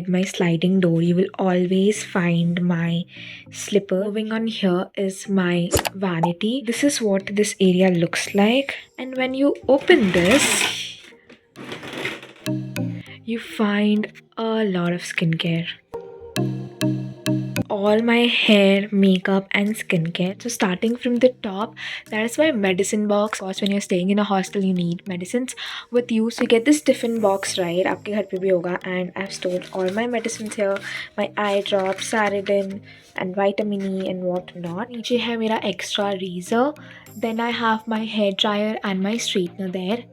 inside my sliding door, you will always find my slipper. Moving on, here is my vanity. This is what this area looks like. And when you open this, you find a lot of skincare. All my hair, makeup and skincare. So starting from the top, that is my medicine box. Of course, when you're staying in a hostel, you need medicines with you. So you get this tiffin box, right? आपके घर पे भी होगा. And I've stored all my medicines here. My eye drops, Saridin and vitamin E and whatnot. नीचे है मेरा extra razor. Then I have my hair dryer and my straightener there.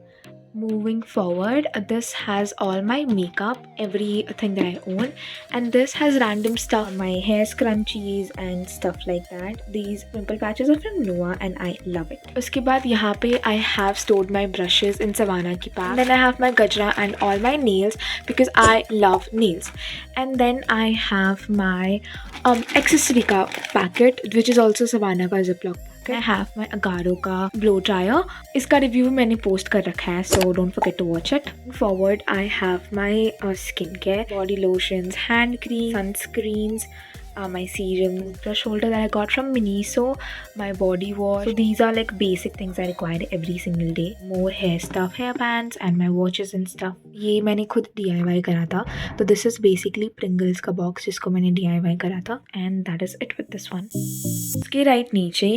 Moving forward, this has all my makeup, everything that I own, and this has random stuff, my hair scrunchies and stuff like that. These pimple patches are from Noah and I love it. उसके बाद यहाँ पे I have stored my brushes in Savannah की pack. And then I have my gajra and all my nails because I love nails. And then I have my accessory का packet which is also Savannah का Ziploc. I have my Agaro का blow dryer. इसका review मैंने post कर रखा है, so don't forget to watch it. Forward, I have my skincare, body lotions, hand cream, sunscreens, my serum, brush holder that I got from Miniso, my body wash. So these are like basic things I require every single day. More hair stuff, hair bands and my watches and stuff. ये मैंने खुद DIY करा था. So this is basically Pringles का box जिसको मैंने DIY करा था. And that is it with this one. इसके right नीचे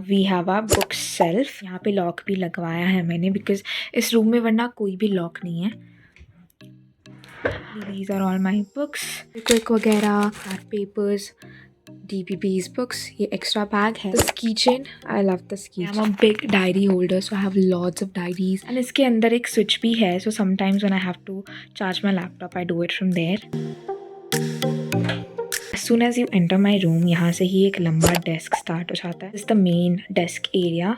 we have our book shelf. यहाँ पे lock भी लगवाया है मैंने because इस room में वरना कोई भी lock नहीं है. These are all my books, quick वगैरह, art papers, DPP's books. ये extra bag है. This keychain, I love this keychain. I'm a big diary holder, so I have lots of diaries. And इसके अंदर एक switch भी है, so sometimes when I have to charge my laptop, I do it from there. As soon as you enter my room, यहाँ से ही एक लंबा desk start हो जाता है. This is the main desk area.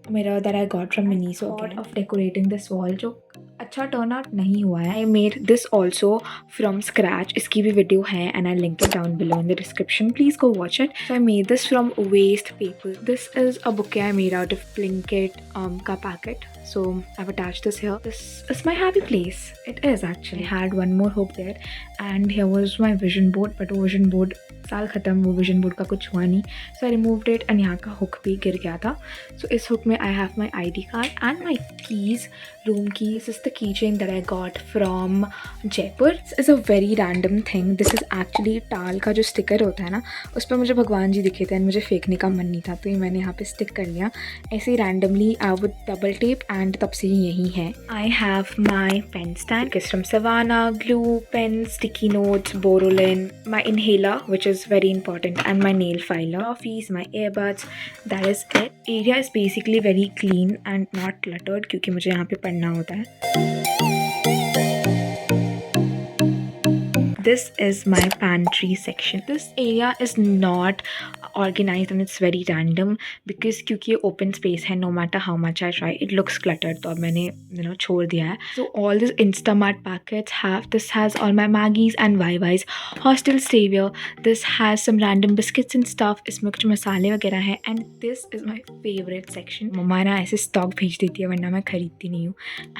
Mirror that I got from Miniso. Thought of decorating this wall जो अच्छा turn out नहीं हुआ है. I made this also from scratch. इसकी भी वीडियो है and I'll link it down below in the description. Please go watch it. So I made this from waste paper. This is a bouquet I made out of Blinkit का packet. So I've attached this here. This is my happy place. It is actually. I had one more hook there and here was my vision board, but वो vision board साल ख़त्म, वो vision board का कुछ हुआ नहीं. So I removed it and यहाँ का hook भी गिर गया था. So इस hook में I have my ID card and my keys, room keys. This is the keychain that I got from Jaipur. This is a very random thing. This is actually टाल का जो sticker होता है ना, उस पर मुझे भगवान जी दिखे थे और मुझे फेंकने का मन नहीं था, तो ये मैंने यहाँ पे stick कर लिया ऐसे ही randomly with double tape and तब से ही यही है. I have my pen stand from Savannah, glue, pen, sticky notes, Borolin, my inhaler which is very important, and my nail filer, coffees, my earbuds. That is it. Area is basically very clean and not cluttered क्योंकि मुझे यहाँ पे पढ़ना होता है. This is my pantry section. This area is not organized and it's very random because क्योंकि ये open space है, no matter how much I try, it looks cluttered. तो अब मैंने छोड़ दिया है. So all these Instamart packets have, this has all my Maggies and YY's hostel savior. This has some random biscuits and stuff. इसमें कुछ मसाले वगैरह हैं. And this is my favorite section. मम्मा ना ऐसे stock भेज देती है वरना मैं खरीदती नहीं हूँ.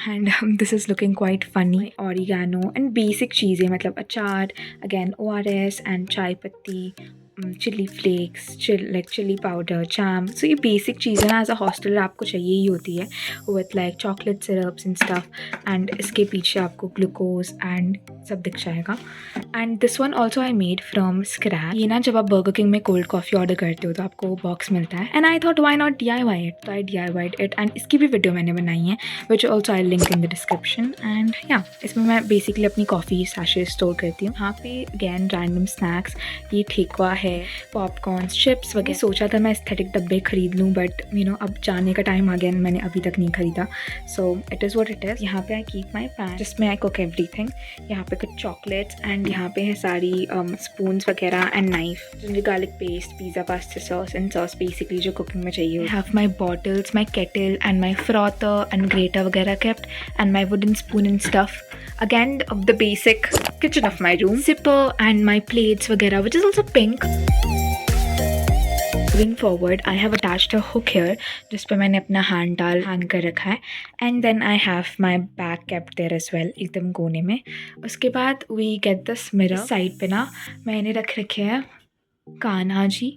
And this is looking quite funny. Oregano and basic चीज़ें, मतलब अचार, again ORS and chai patti, chili flakes, chili powder, jam. So ये basic चीज़ें ना as a hostel आपको चाहिए ही होती है, with like chocolate syrups and stuff. And इसके पीछे आपको glucose and सब दिख जाएगा. And this one also I made from scratch. ये ना जब आप Burger King में cold coffee order करते हो तो आपको वो box मिलता है. And I thought why not DIY it? तो I DIY'd it and इसकी भी video मैंने बनाई है, which also I'll link in the description. And yeah, इसमें मैं basically अपनी coffee sachets store करती हूँ. यहाँ पे again random snacks, ये ठेकुआ है, पॉपकॉर्न्स, चिप्स वगैरह. सोचा था मैं एस्थेटिक डब्बे खरीद लूँ बट अब जाने का टाइम आ गया, मैंने अभी तक नहीं खरीदा. So it is what it is. यहाँ पे आई कीप माई पैन जिसमें आई कुक एवरीथिंग. यहाँ पे कुछ चॉकलेट्स एंड यहाँ पे है सारी स्पून्स वगैरह एंड नाइफ, जिनकी garlic paste, pizza pasta sauce and sauce basically जो कुकिंग में चाहिए. I have my bottles, my kettle and my frother and grater वगैरह kept and my wooden spoon and stuff. Again, the basic kitchen of my room. Zipper and my plates वगैरह, which is also pink. Moving forward, I have attached a hook here जिस पे मैंने अपना hand hang कर रखा है. And then I have my bag kept there as well, एकदम कोने में. उसके बाद we get this mirror. Side पे ना मैंने रख रखे हैं कान्हा जी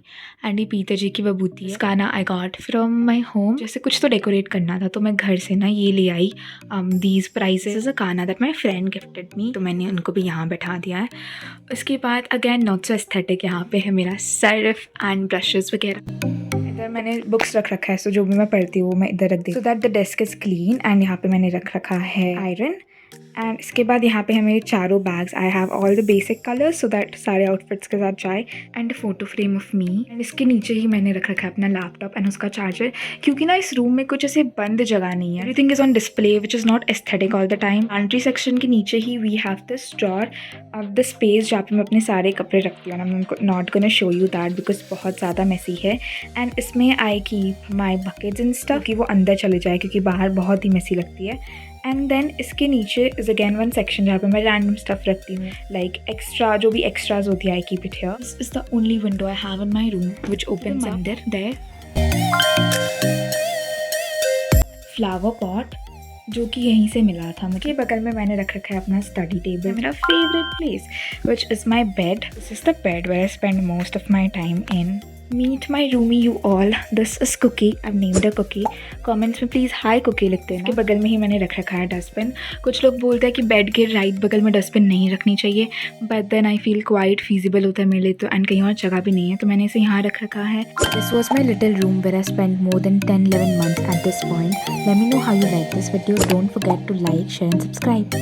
एंड ये पीतर जी की विभूति है. Kanha I got from my home. जैसे कुछ तो डेकोरेट करना था तो मैं घर से ना ये ले आई. These prizes a Kanha that my friend gifted me, तो मैंने उनको भी यहाँ बैठा दिया है. उसके बाद अगेन नॉट सो एस्थेटिक, यहाँ पे है मेरा सर्फ एंड ब्रशेस वगैरह. इधर मैंने बुक्स रख रखा है, सो जो भी मैं पढ़ती हूँ मैं इधर रख दी, so that the desk is clean. And यहाँ पे मैंने रख रखा है आयरन. एंड इसके बाद यहाँ पे है मेरे चारों bags. I have all the basic colours so that सारे आउटफिट्स के साथ जाए. And photo frame of me. And इसके नीचे ही मैंने रख रखा है अपना लैपटॉप एंड उसका चार्जर, क्योंकि ना इस रूम में कुछ ऐसे बंद जगह नहीं है. Everything is on display which is not aesthetic all the time. Pantry section के नीचे ही we have this drawer of the space जहाँ पे मैं अपने सारे कपड़े रखती हूँ. I am not gonna show you that because बहुत ज़्यादा मेसी है. एंड इसमें I keep my buckets and stuff कि वो अंदर चले जाए क्योंकि बाहर बहुत ही मेसी लगती है. एंड देन इसके नीचे इज़ अगेन वन सेक्शन जहाँ पे मैं रैंडम स्टफ रखती हूँ, लाइक एक्स्ट्रा जो भी एक्स्ट्राज होती है I keep it here. This is the only window I have in my room which opens अंदर देयर. फ्लावर पॉट जो कि यहीं से मिला था मुझे. बगल में मैंने रख रखा है अपना स्टडी टेबल, मेरा favourite place which is my bed. This is the bed where I spend most of my time in. Meet my roomie you all. This is Cookie. I've named her Cookie. Comments में please high cookie लिखते हैं. इसके बगल में ही मैंने रख रखा है डस्टबिन. कुछ लोग बोलते हैं कि बेड के राइट बगल में डस्टबिन नहीं रखनी चाहिए, but then I feel quite feasible होता है मेरे लिए तो. एंड कहीं और जगह भी नहीं है तो मैंने इसे यहाँ रख रखा है. This was my little room where I spent more than 10-11 months at this point. Let me know how you like this video. Don't forget to like, share and subscribe.